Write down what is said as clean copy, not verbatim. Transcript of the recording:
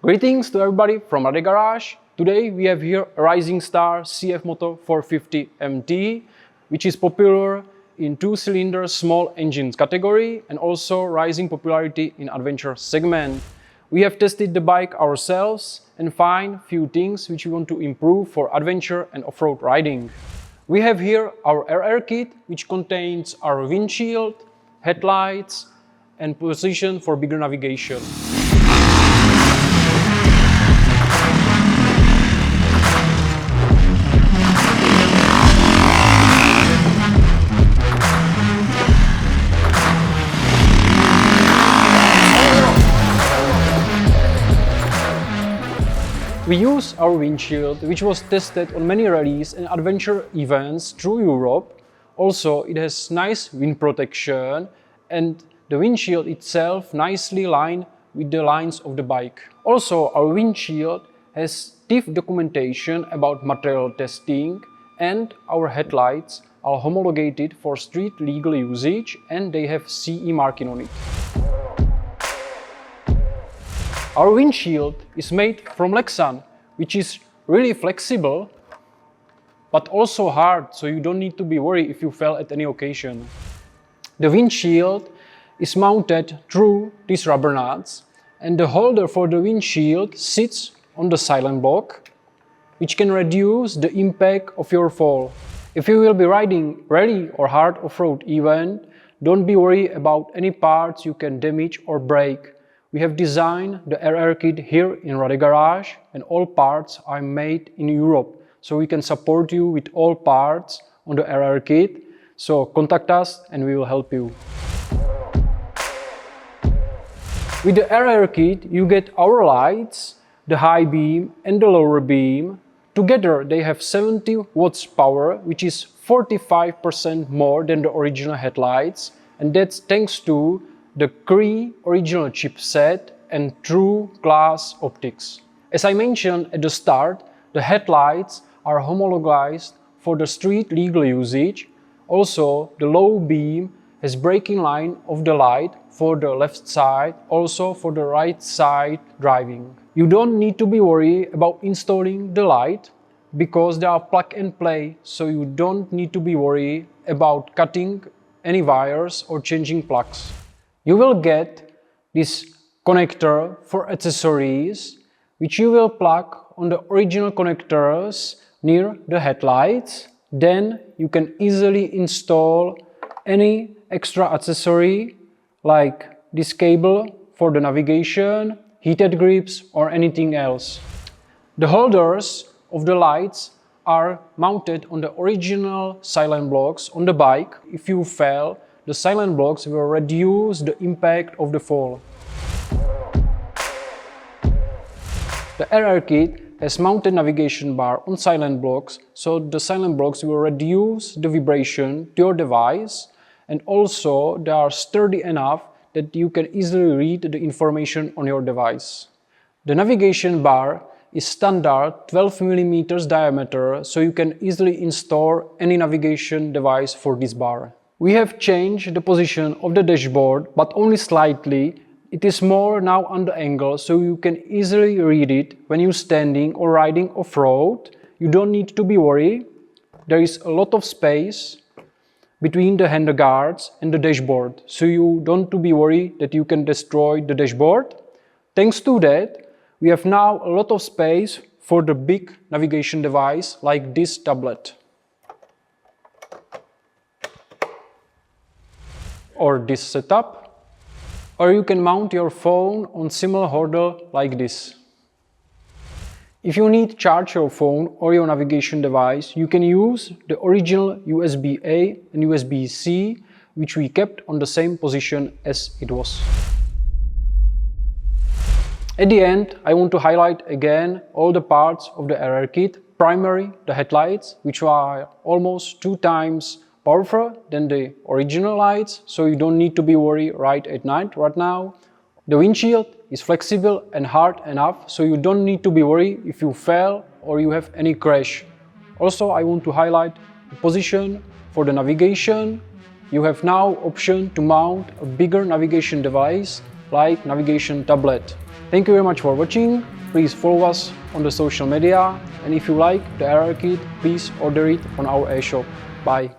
Greetings to everybody from RADE Garage. Today we have here a rising star CFmoto 450 MT, which is popular in two-cylinder small engines category and also rising popularity in adventure segment. We have tested the bike ourselves and find few things which we want to improve for adventure and off-road riding. We have here our RR kit, which contains our windshield, headlights and position for bigger navigation. We use our windshield, which was tested on many rallies and adventure events through Europe. Also, it has nice wind protection and the windshield itself nicely lined with the lines of the bike. Also, our windshield has stiff documentation about material testing, and our headlights are homologated for street legal usage and they have CE marking on it. Our windshield is made from Lexan, which is really flexible, but also hard, so you don't need to be worried if you fell at any occasion. The windshield is mounted through these rubber nuts, and the holder for the windshield sits on the silent block, which can reduce the impact of your fall. If you will be riding rally or hard off-road event, don't be worried about any parts you can damage or break. We have designed the RR kit here in RADE Garage, and all parts are made in Europe, so we can support you with all parts on the RR kit. So contact us and we will help you. With the RR kit you get our lights, the high beam and the lower beam. Together they have 70 watts power, which is 45% more than the original headlights, and that's thanks to the Cree original chipset and true glass optics. As I mentioned at the start, the headlights are homologized for the street legal usage. Also, the low beam has braking line of the light for the left side, also for the right side driving. You don't need to be worried about installing the light because they are plug and play, so you don't need to be worried about cutting any wires or changing plugs. You will get this connector for accessories, which you will plug on the original connectors near the headlights. Then you can easily install any extra accessory like this cable for the navigation, heated grips or anything else. The holders of the lights are mounted on the original silent blocks on the bike. If you fell, the silent blocks will reduce the impact of the fall. The RR kit has mounted navigation bar on silent blocks, so the silent blocks will reduce the vibration to your device, and also they are sturdy enough that you can easily read the information on your device. The navigation bar is standard 12 mm diameter, so you can easily install any navigation device for this bar. We have changed the position of the dashboard, but only slightly. It is more now on the angle, so you can easily read it when you're standing or riding off-road. You don't need to be worried. There is a lot of space between the handguards and the dashboard, so you don't need to be worried that you can destroy the dashboard. Thanks to that, we have now a lot of space for the big navigation device like this tablet. Or this setup, or you can mount your phone on similar holder like this. If you need to charge your phone or your navigation device, you can use the original USB-A and USB-C, which we kept on the same position as it was. At the end, I want to highlight again all the parts of the RR kit. Primary, the headlights, which are almost 2 times powerful than the original lights, so you don't need to be worried right at night right now. The windshield is flexible and hard enough, so you don't need to be worried if you fell or you have any crash. Also, I want to highlight the position for the navigation. You have now option to mount a bigger navigation device like navigation tablet. Thank you very much for watching. Please follow us on the social media, and if you like the RADE kit, please order it on our e-shop. Bye.